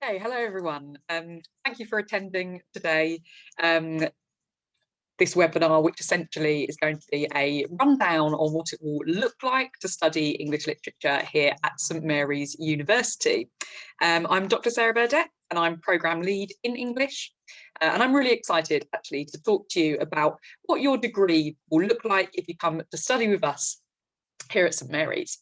Hey, hello everyone. Thank you for attending today. This webinar, which essentially is going to be a rundown on what it will look like to study English literature here at St Mary's University. I'm Dr. Sarah Burdett and I'm Programme Lead in English. And I'm really excited actually to talk to you about what your degree will look like if you come to study with us here at St Mary's.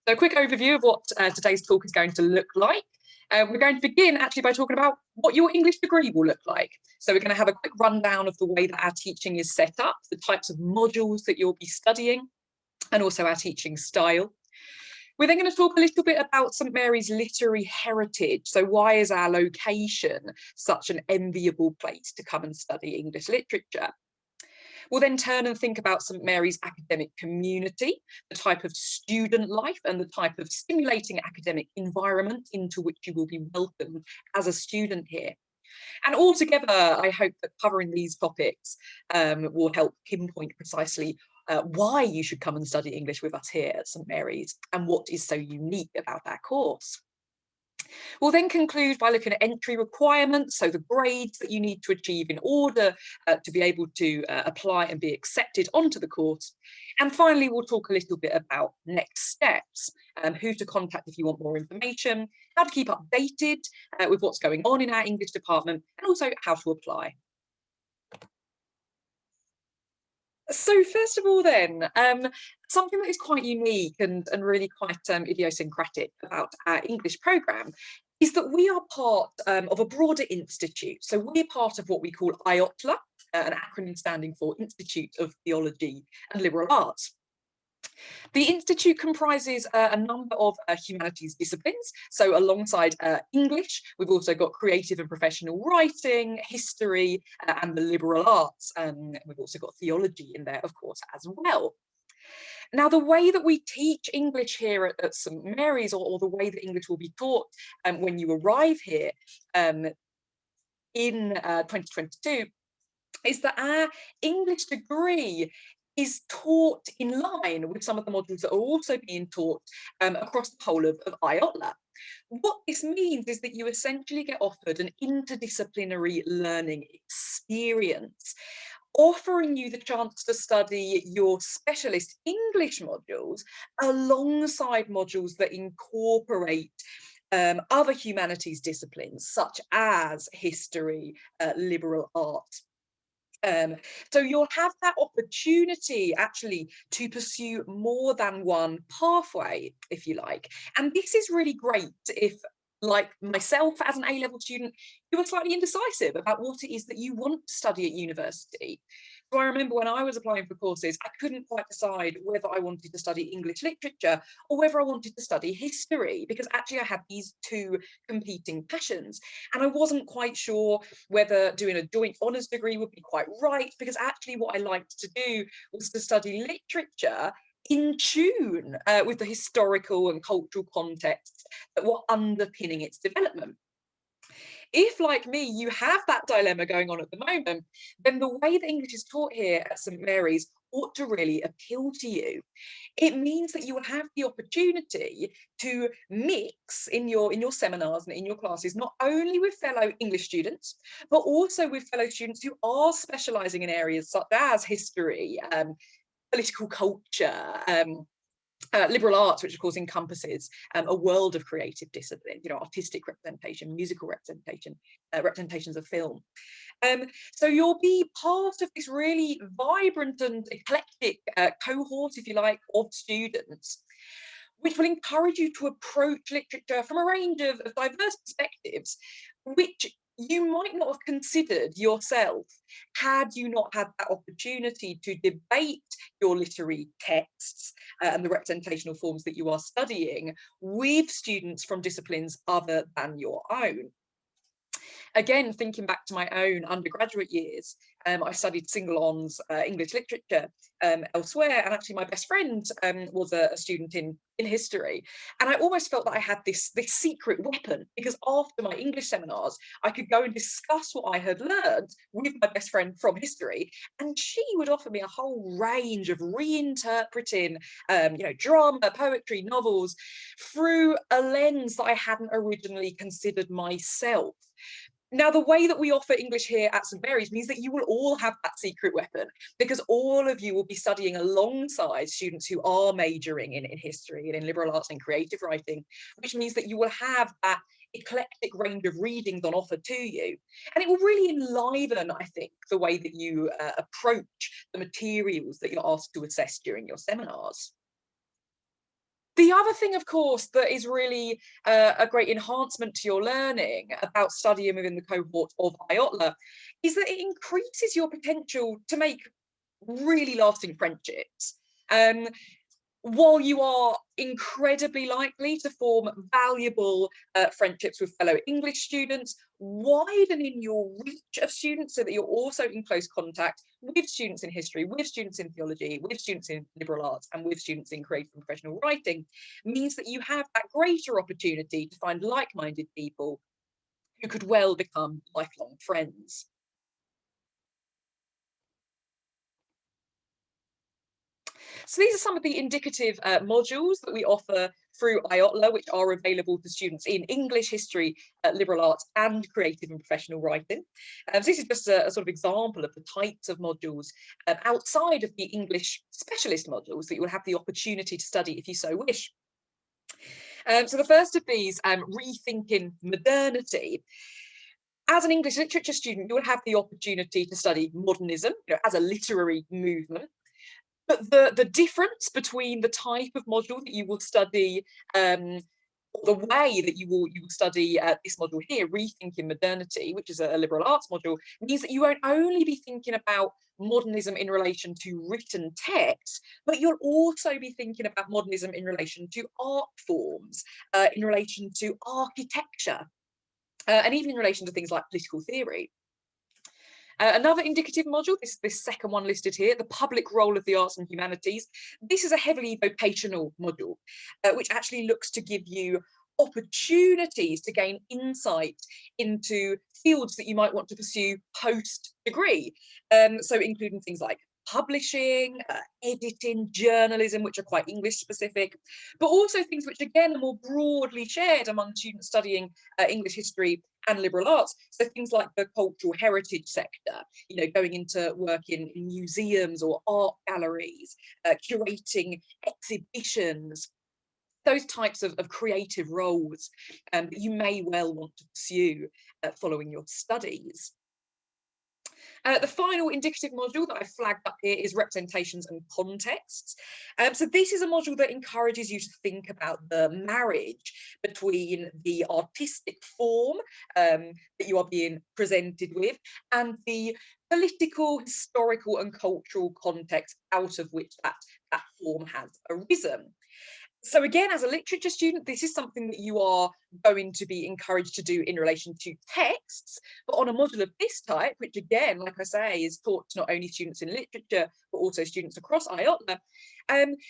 So a quick overview of what today's talk is going to look like. We're going to begin actually by talking about what your English degree will look like. So we're going to have a quick rundown of the way that our teaching is set up, the types of modules that you'll be studying, and also our teaching style. We're then going to talk a little bit about St Mary's literary heritage. So why is our location such an enviable place to come and study English literature? We'll then turn and think about St Mary's academic community, the type of student life and the type of stimulating academic environment into which you will be welcomed as a student here. And altogether, I hope that covering these topics will help pinpoint precisely why you should come and study English with us here at St Mary's and what is so unique about our course. We'll then conclude by looking at entry requirements, so the grades that you need to achieve in order to be able to apply and be accepted onto the course. And finally, we'll talk a little bit about next steps, who to contact if you want more information, how to keep updated with what's going on in our English department, and also how to apply. So first of all then, something that is quite unique and really quite idiosyncratic about our English programme is that we are part of a broader institute. So we're part of what we call IOTLA, an acronym standing for Institute of Theology and Liberal Arts. The Institute comprises a number of humanities disciplines. So alongside English, we've also got creative and professional writing, history, and the liberal arts. We've also got theology in there, of course, as well. Now, the way that we teach English here at St Mary's, or the way that English will be taught when you arrive here in 2022, is that our English degree is taught in line with some of the modules that are also being taught across the whole of IOTLA. What this means is that you essentially get offered an interdisciplinary learning experience, offering you the chance to study your specialist English modules alongside modules that incorporate other humanities disciplines, such as history, liberal arts. So you'll have that opportunity actually to pursue more than one pathway, if you like. And this is really great if, like myself as an A-level student, you are slightly indecisive about what it is that you want to study at university. So I remember when I was applying for courses, I couldn't quite decide whether I wanted to study English literature or whether I wanted to study history, because actually I had these two competing passions. And I wasn't quite sure whether doing a joint honours degree would be quite right, because actually what I liked to do was to study literature in tune with the historical and cultural contexts that were underpinning its development. If, like me, you have that dilemma going on at the moment, then the way that English is taught here at St Mary's ought to really appeal to you. It means that you will have the opportunity to mix in your seminars and in your classes, not only with fellow English students, but also with fellow students who are specialising in areas such as history, political culture, liberal arts, which of course encompasses a world of creative discipline, artistic representation, musical representation, representations of film. So you'll be part of this really vibrant and eclectic cohort, if you like, of students, which will encourage you to approach literature from a range of diverse perspectives, which you might not have considered yourself had you not had that opportunity to debate your literary texts and the representational forms that you are studying with students from disciplines other than your own. Again, thinking back to my own undergraduate years, I studied single-ons English literature elsewhere, and actually my best friend was a student in history, and I almost felt that I had this secret weapon, because after my English seminars I could go and discuss what I had learned with my best friend from history, and she would offer me a whole range of reinterpreting drama, poetry, novels through a lens that I hadn't originally considered myself. Now, the way that we offer English here at St Mary's means that you will all have that secret weapon, because all of you will be studying alongside students who are majoring in history and in liberal arts and creative writing, which means that you will have that eclectic range of readings on offer to you. And it will really enliven, I think, the way that you approach the materials that you're asked to assess during your seminars. The other thing, of course, that is really a great enhancement to your learning about studying within the cohort of IOTLA is that it increases your potential to make really lasting friendships. While you are incredibly likely to form valuable friendships with fellow English students, widening your reach of students so that you're also in close contact with students in history, with students in theology, with students in liberal arts, and with students in creative and professional writing means that you have that greater opportunity to find like-minded people who could well become lifelong friends. So these are some of the indicative modules that we offer through IOTLA, which are available to students in English, history, liberal arts, and creative and professional writing. So this is just a sort of example of the types of modules outside of the English specialist modules that you will have the opportunity to study if you so wish. So the first of these, Rethinking Modernity. As an English literature student, you will have the opportunity to study modernism, as a literary movement. But the difference between the type of module that you will study, the way that you will study this module here, Rethinking Modernity, which is a liberal arts module, means that you won't only be thinking about modernism in relation to written text, but you'll also be thinking about modernism in relation to art forms, in relation to architecture, and even in relation to things like political theory. Another indicative module, this second one listed here, the public role of the arts and humanities. This is a heavily vocational module, which actually looks to give you opportunities to gain insight into fields that you might want to pursue post-degree. So including things like publishing, editing, journalism, which are quite English specific, but also things which again are more broadly shared among students studying English history and liberal arts. So things like the cultural heritage sector, going into work in museums or art galleries, curating exhibitions, those types of creative roles that you may well want to pursue following your studies. The final indicative module that I flagged up here is representations and contexts. So this is a module that encourages you to think about the marriage between the artistic form that you are being presented with and the political, historical and cultural context out of which that form has arisen. So again, as a literature student, this is something that you are going to be encouraged to do in relation to texts, but on a module of this type, which again, like I say, is taught to not only students in literature, but also students across IOTLA,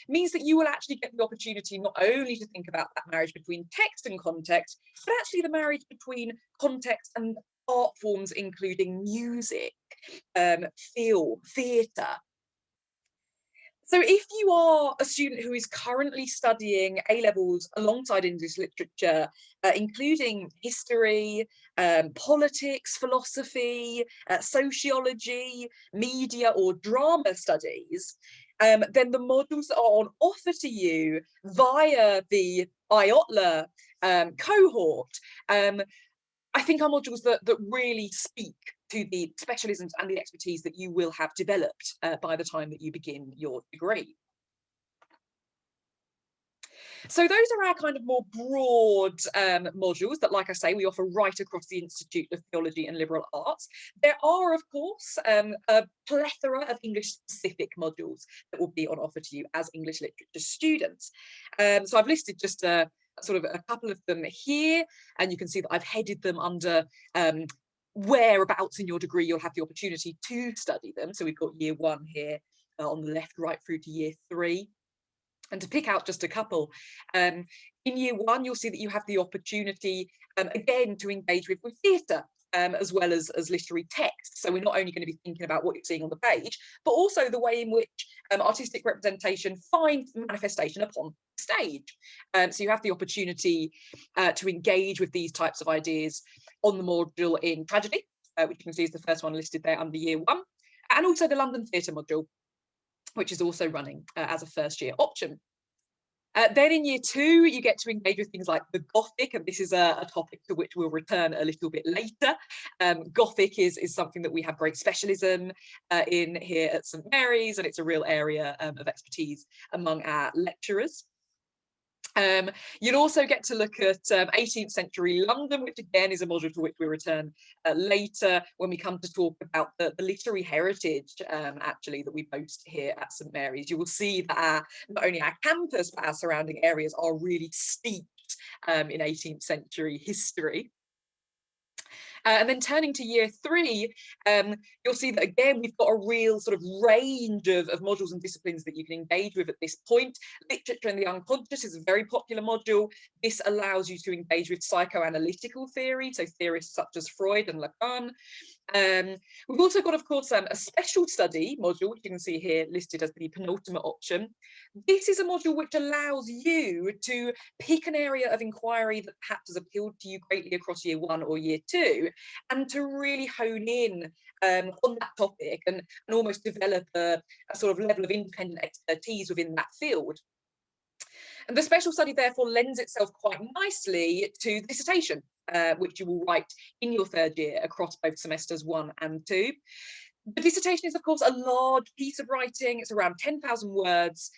means that you will actually get the opportunity not only to think about that marriage between text and context, but actually the marriage between context and art forms, including music, film, theatre. So if you are a student who is currently studying A-levels alongside English literature, including history, politics, philosophy, sociology, media or drama studies, then the modules that are on offer to you via the IOTLA cohort I think are modules that really speak to the specialisms and the expertise that you will have developed by the time that you begin your degree. So those are our kind of more broad modules that, like I say, we offer right across the Institute of Theology and Liberal Arts. There are, of course, a plethora of English-specific modules that will be on offer to you as English literature students. So I've listed just sort of a couple of them here, and you can see that I've headed them under whereabouts in your degree you'll have the opportunity to study them. So we've got year 1 here on the left, right through to year 3. And to pick out just a couple, in year 1, you'll see that you have the opportunity, again, to engage with theatre, as well as literary text. So we're not only going to be thinking about what you're seeing on the page, but also the way in which artistic representation finds manifestation upon stage. So you have the opportunity to engage with these types of ideas on the module in tragedy, which you can see is the first one listed there under year 1, and also the London Theatre module, which is also running as a first year option. Then in year 2, you get to engage with things like the Gothic, and this is a topic to which we'll return a little bit later. Gothic is something that we have great specialism in here at St Mary's, and it's a real area of expertise among our lecturers. You'll also get to look at 18th century London, which again is a module to which we return later when we come to talk about the literary heritage actually that we boast here at St Mary's. You will see that not only our campus but our surrounding areas are really steeped in 18th century history. And then turning to year 3, you'll see that again we've got a real sort of range of modules and disciplines that you can engage with at this point. Literature and the unconscious is a very popular module. This allows you to engage with psychoanalytical theory, so theorists such as Freud and Lacan. We've also got, of course, a special study module, which you can see here listed as the penultimate option. This is a module which allows you to pick an area of inquiry that perhaps has appealed to you greatly across year 1 or year 2, and to really hone in on that topic and almost develop a sort of level of independent expertise within that field. And the special study therefore lends itself quite nicely to the dissertation, which you will write in your 3rd year across both semesters 1 and 2. The dissertation is, of course, a large piece of writing. It's around 10,000 words.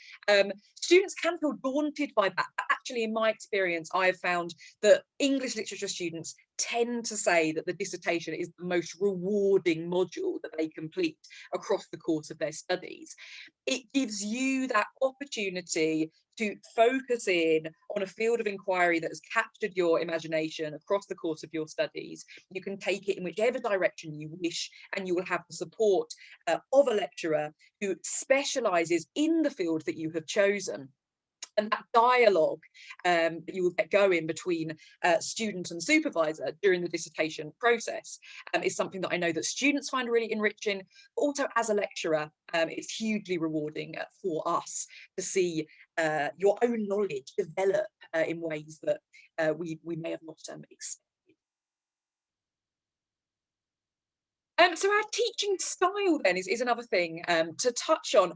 Students can feel daunted by that. But actually, in my experience, I have found that English literature students tend to say that the dissertation is the most rewarding module that they complete across the course of their studies. It gives you that opportunity to focus in on a field of inquiry that has captured your imagination across the course of your studies. You can take it in whichever direction you wish, and you will have the support of a lecturer who specialises in the field that you have chosen. And that dialogue that you will get going between student and supervisor during the dissertation process is something that I know that students find really enriching, but also as a lecturer, it's hugely rewarding for us to see your own knowledge develop in ways that we may have not expected. So our teaching style then is another thing to touch on.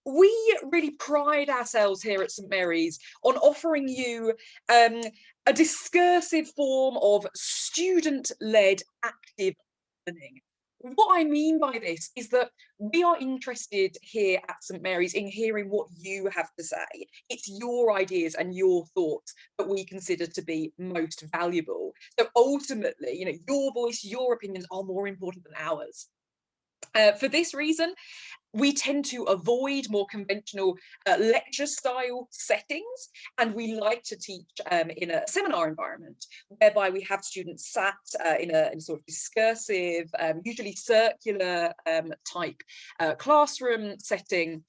We really pride ourselves here at St Mary's on offering you a discursive form of student-led active learning. What I mean by this is that we are interested here at St Mary's in hearing what you have to say. It's your ideas and your thoughts that we consider to be most valuable. So ultimately, you know, your voice, your opinions are more important than ours. For this reason, we tend to avoid more conventional lecture style settings, and we like to teach in a seminar environment whereby we have students sat in a sort of discursive, usually circular type classroom setting.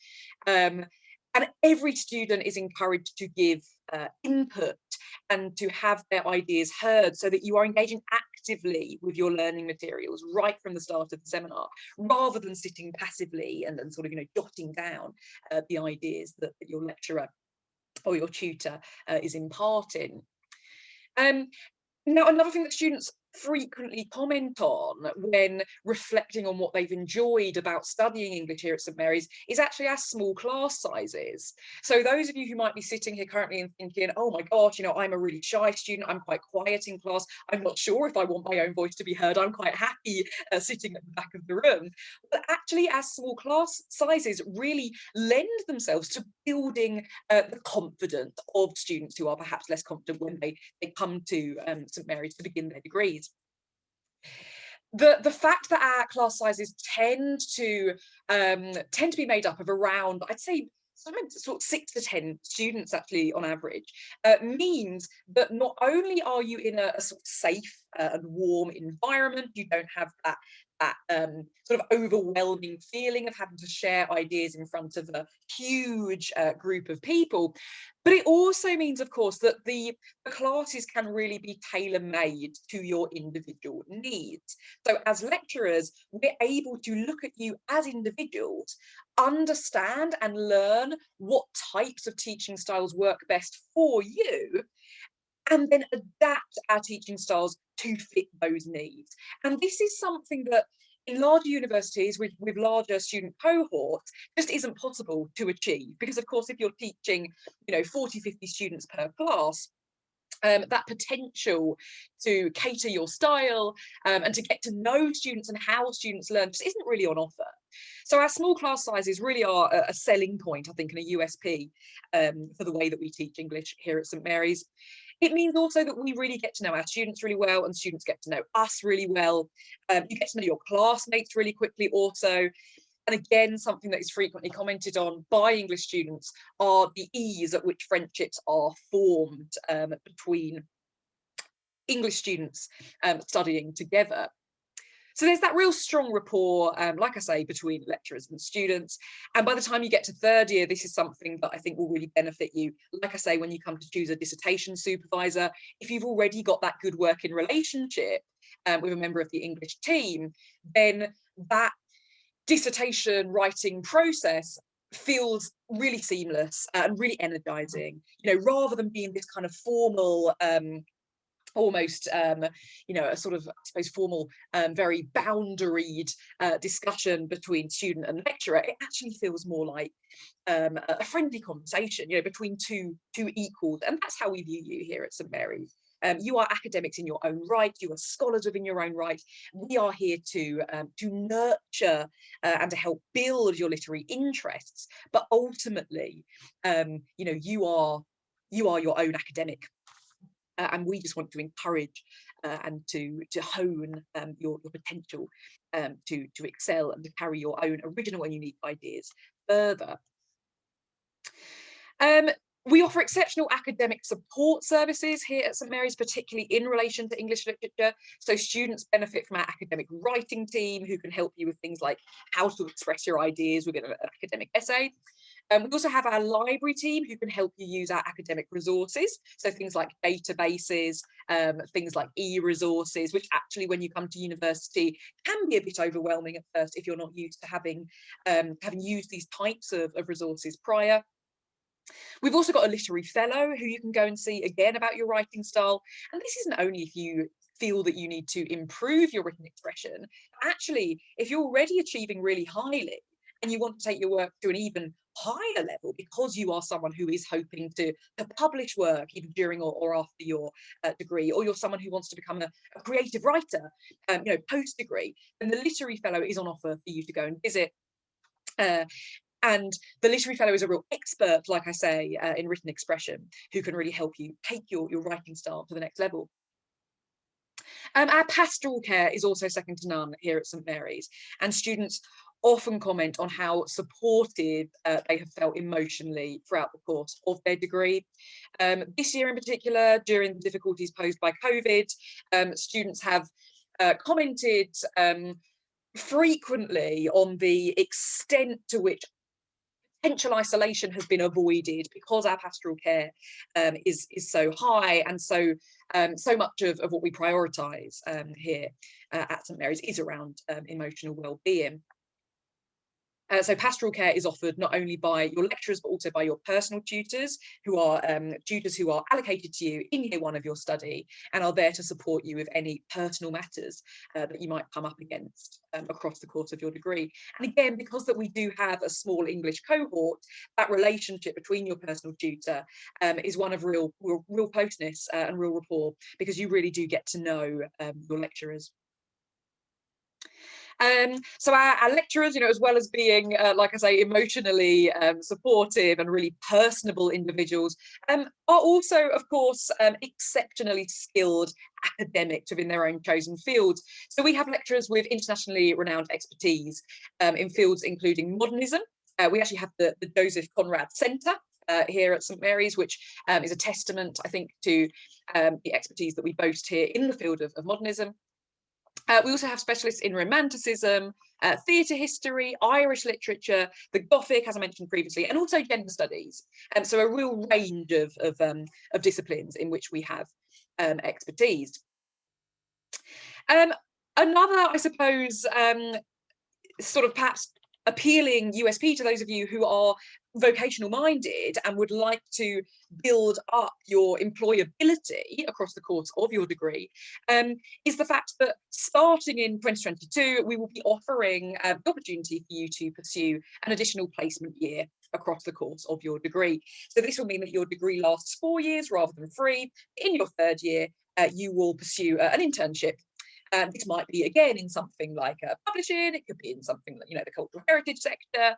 And every student is encouraged to give input and to have their ideas heard, so that you are engaging actively with your learning materials right from the start of the seminar, rather than sitting passively and sort of, you know, jotting down the ideas that your lecturer or your tutor is imparting. Now, another thing that students frequently comment on when reflecting on what they've enjoyed about studying English here at St Mary's is actually our small class sizes. So those of you who might be sitting here currently and thinking, oh my gosh, you know, I'm a really shy student, I'm quite quiet in class, I'm not sure if I want my own voice to be heard, I'm quite happy sitting at the back of the room. But actually, our small class sizes really lend themselves to building the confidence of students who are perhaps less confident when they come to St Mary's to begin their degrees. The fact that our class sizes tend to be made up of around, I'd say, sometimes sort of 6 to 10 students actually on average, means that not only are you in a sort of safe and warm environment, you don't have that sort of overwhelming feeling of having to share ideas in front of a huge group of people, but it also means, of course, that the classes can really be tailor-made to your individual needs. So as lecturers, we're able to look at you as individuals, understand and learn what types of teaching styles work best for you, and then adapt our teaching styles to fit those needs. And this is something that in larger universities with larger student cohorts just isn't possible to achieve, because of course if you're teaching 40, 50 students per class, that potential to cater your style and to get to know students and how students learn just isn't really on offer. So our small class sizes really are a selling point, I think, and a USP for the way that we teach English here at St Mary's. It means also that we really get to know our students really well, and students get to know us really well. You get to know your classmates really quickly also. And again, something that is frequently commented on by English students are the ease at which friendships are formed between English students studying together. So there's that real strong rapport, like I say, between lecturers and students. And by the time you get to third year, this is something that I think will really benefit you. Like I say, when you come to choose a dissertation supervisor, if you've already got that good working relationship with a member of the English team, then that dissertation writing process feels really seamless and really energizing, rather than being this kind of formal almost a sort of, I suppose, formal very boundaried discussion between student and lecturer. It actually feels more like a friendly conversation between two equals, and that's how we view you here at St Mary's. You are academics in your own right, you are scholars within your own right. We are here to nurture and to help build your literary interests, but ultimately you are your own academic. And we just want to encourage and to hone your potential to excel and to carry your own original and unique ideas further. We offer exceptional academic support services here at St Mary's, particularly in relation to English literature. So students benefit from our academic writing team, who can help you with things like how to express your ideas within an academic essay. We also have our library team, who can help you use our academic resources. So things like databases, things like e-resources, which actually, when you come to university, can be a bit overwhelming at first if you're not used to having used these types of resources prior. We've also got a literary fellow who you can go and see again about your writing style. And this isn't only if you feel that you need to improve your written expression. Actually, if you're already achieving really highly and you want to take your work to an even higher level because you are someone who is hoping to publish work even during or after your degree, or you're someone who wants to become a creative writer, post-degree, then the literary fellow is on offer for you to go and visit. And the literary fellow is a real expert, like I say, in written expression, who can really help you take your writing style to the next level. Our pastoral care is also second to none here at St Mary's, and students often comment on how supported they have felt emotionally throughout the course of their degree. This year in particular, during the difficulties posed by COVID, students have commented frequently on the extent to which potential isolation has been avoided because our pastoral care is so high, and so much of what we prioritise here at St Mary's is around emotional well-being. So pastoral care is offered not only by your lecturers, but also by your personal tutors, who are tutors who are allocated to you in year one of your study and are there to support you with any personal matters that you might come up against across the course of your degree. And again, because that we do have a small English cohort, that relationship between your personal tutor is one of real closeness and real rapport, because you really do get to know your lecturers. So our lecturers, as well as being, like I say, emotionally supportive and really personable individuals, are also, of course, exceptionally skilled academics within their own chosen fields. So we have lecturers with internationally renowned expertise in fields including modernism, We actually have the Joseph Conrad Centre here at St Mary's, which is a testament, I think, to the expertise that we boast here in the field of modernism. We also have specialists in Romanticism, theatre history, Irish literature, the Gothic, as I mentioned previously, and also gender studies. So a real range of disciplines in which we have expertise. Another, I suppose, sort of perhaps appealing USP to those of you who are vocational minded and would like to build up your employability across the course of your degree is the fact that starting in 2022 we will be offering the opportunity for you to pursue an additional placement year across the course of your degree. So this will mean that your degree lasts 4 years rather than 3. In your 3rd year you will pursue an internship. This might be, again, in something like publishing. It could be in something like, the cultural heritage sector.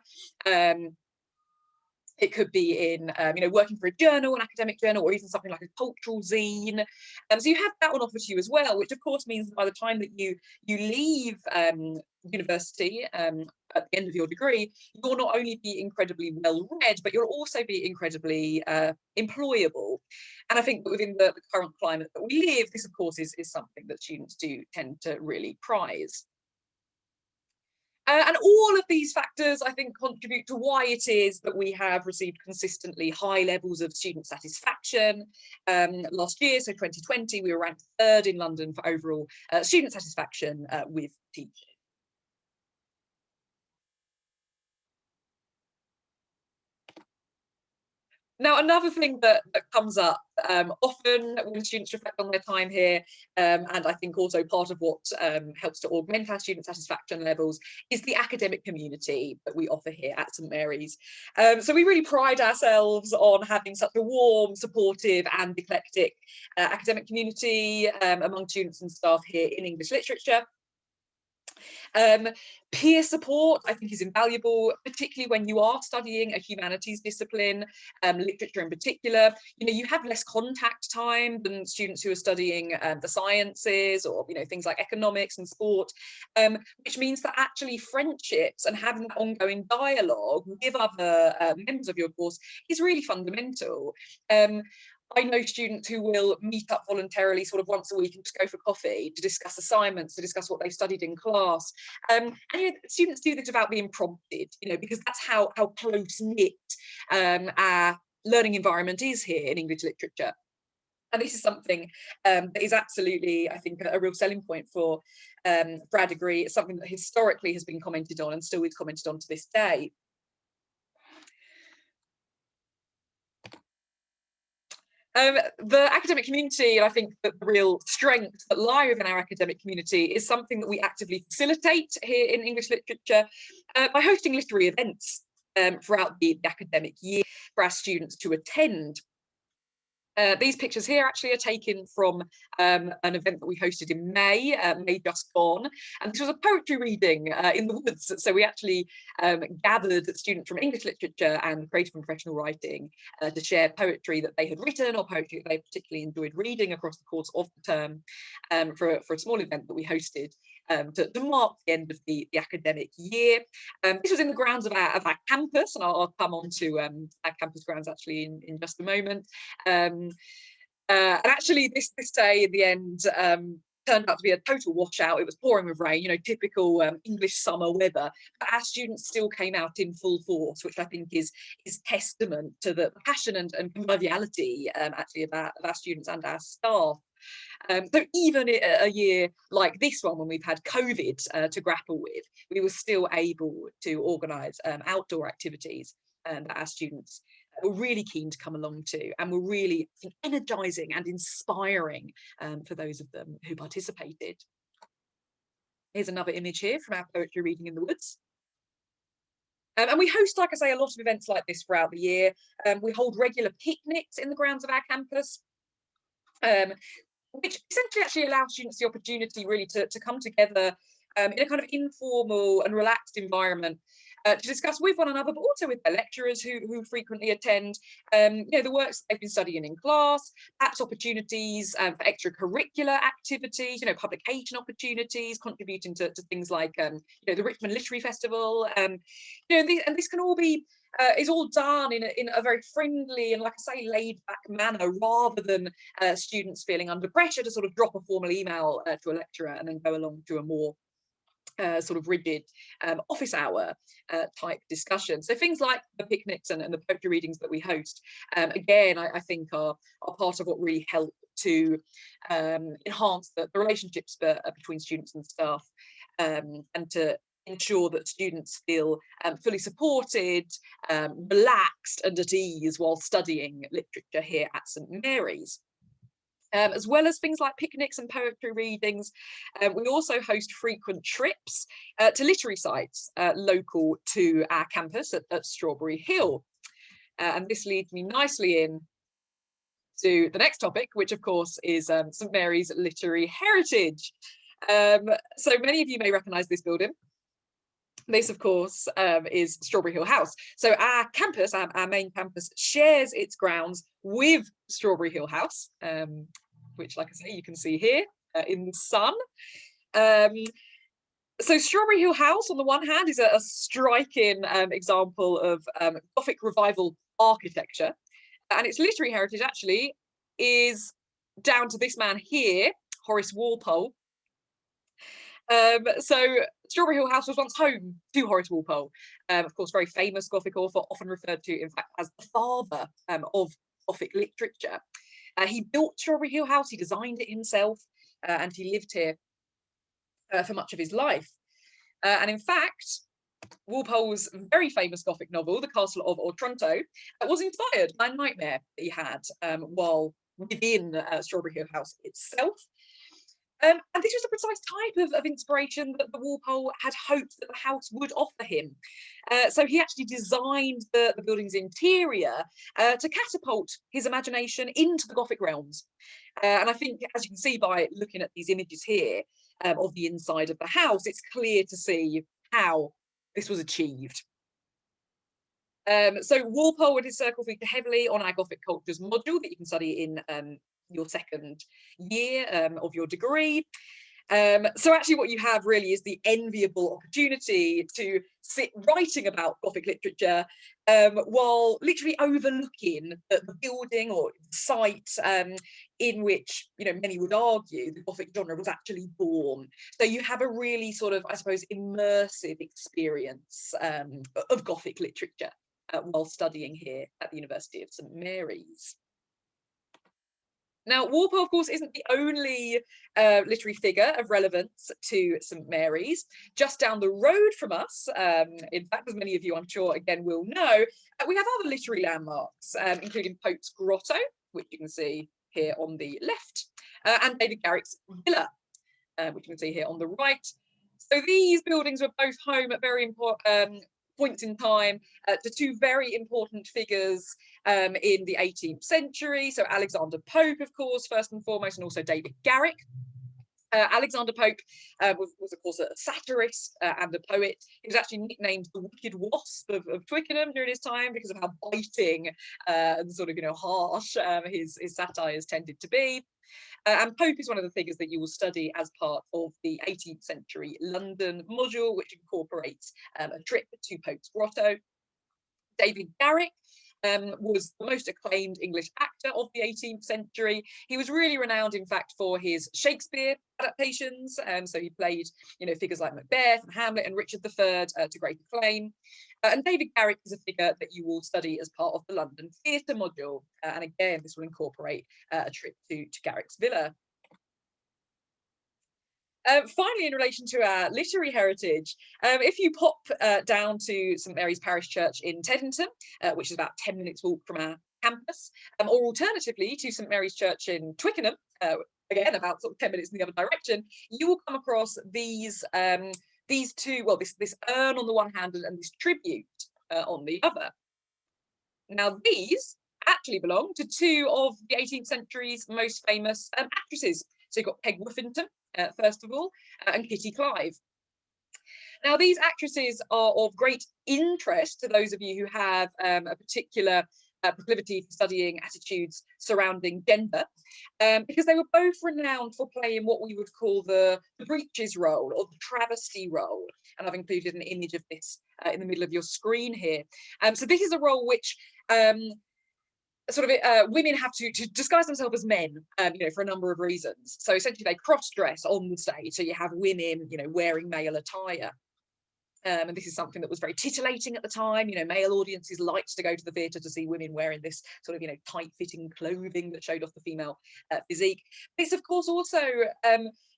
It could be in, working for a journal, an academic journal, or even something like a cultural zine. So you have that on offer to you as well, which of course means that by the time that you leave university at the end of your degree, you'll not only be incredibly well read, but you'll also be incredibly employable. And I think that within the current climate that we live, this of course is something that students do tend to really prize. And all of these factors, I think, contribute to why it is that we have received consistently high levels of student satisfaction. Last year, so 2020, we were ranked 3rd in London for overall student satisfaction with teaching. Now, another thing that comes up often when students reflect on their time here, and I think also part of what helps to augment our student satisfaction levels, is the academic community that we offer here at St Mary's. So we really pride ourselves on having such a warm, supportive and eclectic academic community among students and staff here in English literature. Peer support, I think, is invaluable, particularly when you are studying a humanities discipline, literature in particular. You have less contact time than students who are studying the sciences or, things like economics and sport, which means that actually friendships and having that ongoing dialogue with other members of your course is really fundamental. I know students who will meet up voluntarily sort of once a week and just go for coffee to discuss assignments, to discuss what they've studied in class. And students do this without being prompted, because that's how close-knit our learning environment is here in English literature. And this is something that is absolutely, I think, a real selling point for our degree. It's something that historically has been commented on and still is commented on to this day. The academic community, and I think that the real strengths that lie within our academic community is something that we actively facilitate here in English literature by hosting literary events throughout the academic year for our students to attend. These pictures here actually are taken from an event that we hosted in May, May just gone, and this was a poetry reading in the woods. So we actually gathered students from English literature and creative and professional writing to share poetry that they had written or poetry that they particularly enjoyed reading across the course of the term for a small event that we hosted to mark the end of the academic year. This was in the grounds of our campus, and I'll come on to our campus grounds actually in just a moment. And actually this day in the end turned out to be a total washout. It was pouring with rain, typical English summer weather, but our students still came out in full force, which I think is testament to the passion and conviviality actually of our students and our staff. So even a year like this one, when we've had COVID to grapple with, we were still able to organise outdoor activities that our students were really keen to come along to, and were really, I think, energising and inspiring for those of them who participated. Here's another image here from our poetry reading in the woods. And we host, like I say, a lot of events like this throughout the year. We hold regular picnics in the grounds of our campus, which essentially actually allows students the opportunity really to come together in a kind of informal and relaxed environment to discuss with one another, but also with their lecturers who frequently attend, the works they've been studying in class, perhaps opportunities for extracurricular activities, publication opportunities, contributing to things like, the Richmond Literary Festival. And this can all be is all done in a very friendly and, like I say, laid back manner, rather than students feeling under pressure to sort of drop a formal email to a lecturer and then go along to a more sort of rigid office hour type discussion. So things like the picnics and the poetry readings that we host, again, I think are part of what really help to enhance the relationships between students and staff, and to ensure that students feel fully supported, relaxed and at ease while studying literature here at St Mary's. As well as things like picnics and poetry readings, we also host frequent trips to literary sites local to our campus at Strawberry Hill. And this leads me nicely in to the next topic, which of course is St Mary's literary heritage. So many of you may recognise this building. This, of course, is Strawberry Hill House. So our campus, our main campus, shares its grounds with Strawberry Hill House, which, like I say, you can see here in the sun. So Strawberry Hill House, on the one hand, is a striking example of Gothic revival architecture. And its literary heritage actually is down to this man here, Horace Walpole. So Strawberry Hill House was once home to Horace Walpole, of course, very famous Gothic author, often referred to, in fact, as the father of Gothic literature. He built Strawberry Hill House, he designed it himself, and he lived here for much of his life. And in fact, Walpole's very famous Gothic novel, The Castle of Ortranto, was inspired by a nightmare that he had while within Strawberry Hill House itself. And this was the precise type of inspiration that the Walpole had hoped that the house would offer him. So he actually designed the building's interior to catapult his imagination into the Gothic realms. And I think, as you can see by looking at these images here of the inside of the house, it's clear to see how this was achieved. So Walpole and his circle featured heavily on our Gothic cultures module that you can study in your second year of your degree. So actually what you have really is the enviable opportunity to sit writing about Gothic literature while literally overlooking the building or site in which, many would argue the Gothic genre was actually born. So you have a really sort of, I suppose, immersive experience of Gothic literature while studying here at the University of St Mary's. Now, Walpole, of course, isn't the only literary figure of relevance to St Mary's. Just down the road from us, in fact, as many of you, I'm sure, again, will know, we have other literary landmarks, including Pope's Grotto, which you can see here on the left, and David Garrick's Villa, which you can see here on the right. So these buildings were both home at very important points in time to two very important figures in the 18th century. So Alexander Pope, of course, first and foremost, and also David Garrick. Alexander Pope was, of course, a satirist and a poet. He was actually nicknamed the Wicked Wasp of Twickenham during his time because of how biting and sort of, harsh his satires tended to be. And Pope is one of the figures that you will study as part of the 18th century London module, which incorporates a trip to Pope's Grotto. David Garrick was the most acclaimed English actor of the 18th century. He was really renowned, in fact, for his Shakespeare adaptations. So he played, figures like Macbeth and Hamlet and Richard III to great acclaim. And David Garrick is a figure that you will study as part of the London Theatre module. And again, this will incorporate a trip to Garrick's Villa. Finally, in relation to our literary heritage, if you pop down to St Mary's Parish Church in Teddington, which is about 10 minutes walk from our campus, or alternatively to St Mary's Church in Twickenham, again about sort of 10 minutes in the other direction, you will come across these two, well, this urn on the one hand and this tribute on the other. Now, these actually belong to two of the 18th century's most famous actresses. So you've got Peg Woffington, first of all, and Kitty Clive. Now, these actresses are of great interest to those of you who have a particular proclivity for studying attitudes surrounding gender, because they were both renowned for playing what we would call the breeches role or the travesty role. And I've included an image of this in the middle of your screen here. So this is a role which women have to disguise themselves as men, for a number of reasons. So essentially they cross-dress on the stage. So you have women, wearing male attire. And this is something that was very titillating at the time. Male audiences liked to go to the theatre to see women wearing this sort of, tight-fitting clothing that showed off the female physique. But it's, of course, also,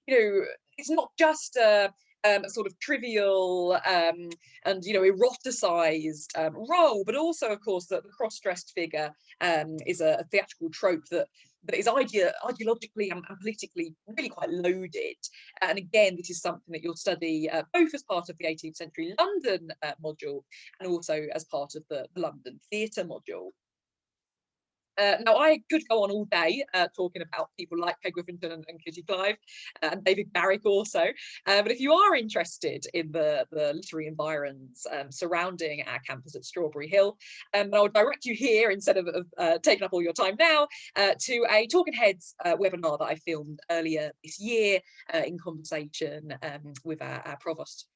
it's not just a sort of trivial and eroticized role, but also, of course, that the cross-dressed figure is a theatrical trope that is ideologically and politically really quite loaded. And again, this is something that you'll study both as part of the 18th century London module and also as part of the London theatre module. Now, I could go on all day talking about people like Peg Whiffington and Kitty Clive and David Garrick also. But if you are interested in the literary environs surrounding our campus at Strawberry Hill, I'll direct you here, instead of taking up all your time now, to a Talking Heads webinar that I filmed earlier this year in conversation with our provost,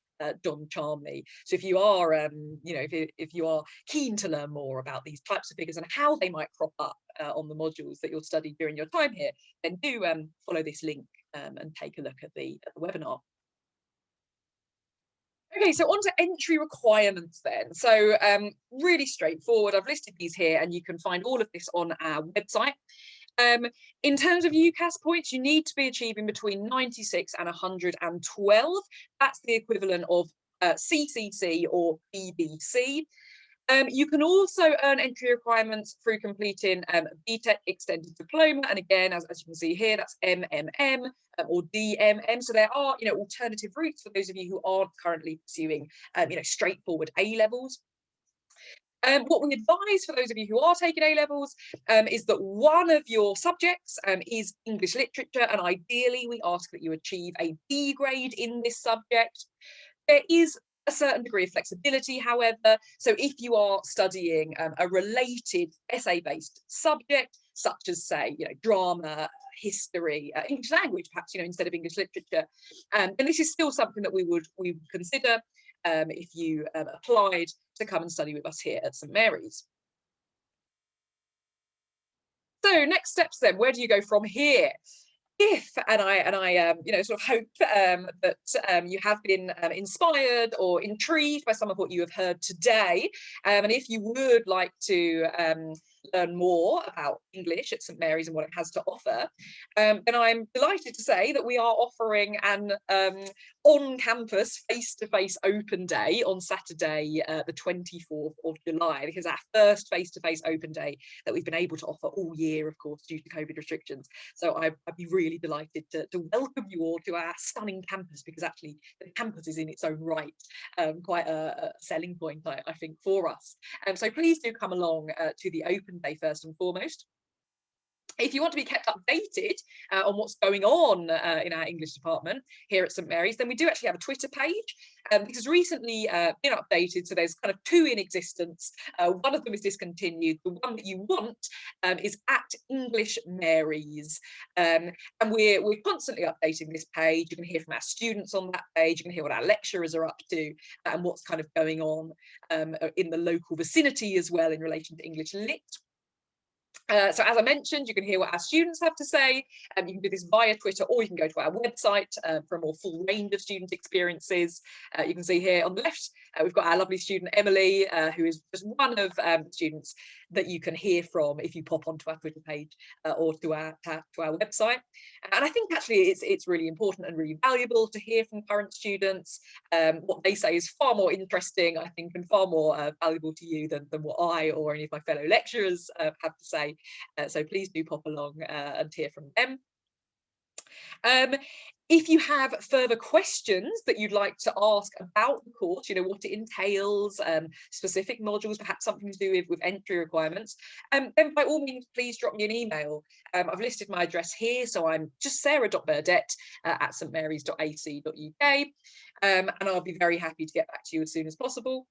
Don Charmley. So if you are, if you are keen to learn more about these types of figures and how they might crop up on the modules that you'll study during your time here, then do follow this link and take a look at the webinar. Okay, so on to entry requirements then. So really straightforward. I've listed these here and you can find all of this on our website. In terms of UCAS points, you need to be achieving between 96 and 112. That's the equivalent of CCC or BBC. You can also earn entry requirements through completing BTEC Extended Diploma. And again, as you can see here, that's MMM or DMM. So there are, alternative routes for those of you who aren't currently pursuing, straightforward A-levels. What we advise for those of you who are taking A-levels is that one of your subjects is English literature, and ideally we ask that you achieve a B grade in this subject. There is a certain degree of flexibility, however, so if you are studying a related essay-based subject, such as, say, drama, history, English language, perhaps, instead of English literature, and this is still something that we would consider if you applied to come and study with us here at St Mary's. So next steps then, where do you go from here? If, and I sort of hope that you have been inspired or intrigued by some of what you have heard today, and if you would like to learn more about English at St Mary's and what it has to offer, then I'm delighted to say that we are offering an on-campus face-to-face open day on Saturday, the 24th of July. This is our first face-to-face open day that we've been able to offer all year, of course, due to COVID restrictions. So I'd be really delighted to welcome you all to our stunning campus, because actually the campus is in its own right quite a selling point, I think, for us. So please do come along to the open day first and foremost. If you want to be kept updated on what's going on in our English department here at St Mary's, then we do actually have a Twitter page. This has recently been updated, so there's kind of two in existence. One of them is discontinued. The one that you want is at English Marys. And we're constantly updating this page. You can hear from our students on that page. You can hear what our lecturers are up to and what's kind of going on in the local vicinity as well in relation to English Lit. So as I mentioned, you can hear what our students have to say. You can do this via Twitter, or you can go to our website for a more full range of student experiences. You can see here on the left, we've got our lovely student Emily, who is just one of the students that you can hear from if you pop onto our Twitter page or to our website. And I think actually it's really important and really valuable to hear from current students. What they say is far more interesting, I think, and far more valuable to you than what I or any of my fellow lecturers have to say. So please do pop along and hear from them. If you have further questions that you'd like to ask about the course, you know, what it entails, specific modules, perhaps something to do with entry requirements, then by all means, please drop me an email. I've listed my address here, so I'm just sarah.burdett at stmarys.ac.uk, and I'll be very happy to get back to you as soon as possible.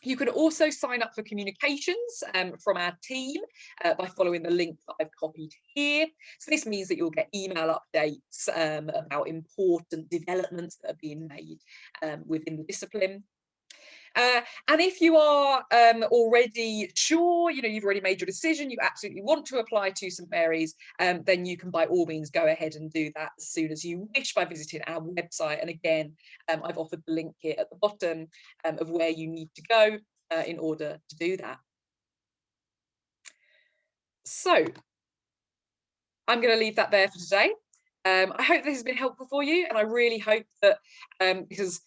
You can also sign up for communications from our team by following the link that I've copied here. So this means that you'll get email updates about important developments that are being made within the discipline. And if you are already sure, you know, you've already made your decision, you absolutely want to apply to St Mary's, then you can by all means go ahead and do that as soon as you wish by visiting our website. And again, I've offered the link here at the bottom of where you need to go in order to do that. So I'm going to leave that there for today. I hope this has been helpful for you, and I really hope that because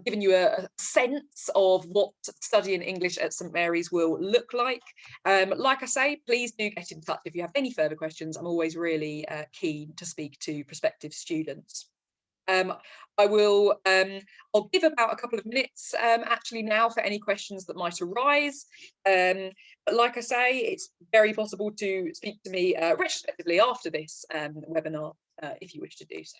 given you a sense of what studying English at St Mary's will look like. Like I say, please do get in touch if you have any further questions. I'm always really keen to speak to prospective students. I'll give about a couple of minutes actually now for any questions that might arise. But like I say, it's very possible to speak to me retrospectively after this webinar if you wish to do so.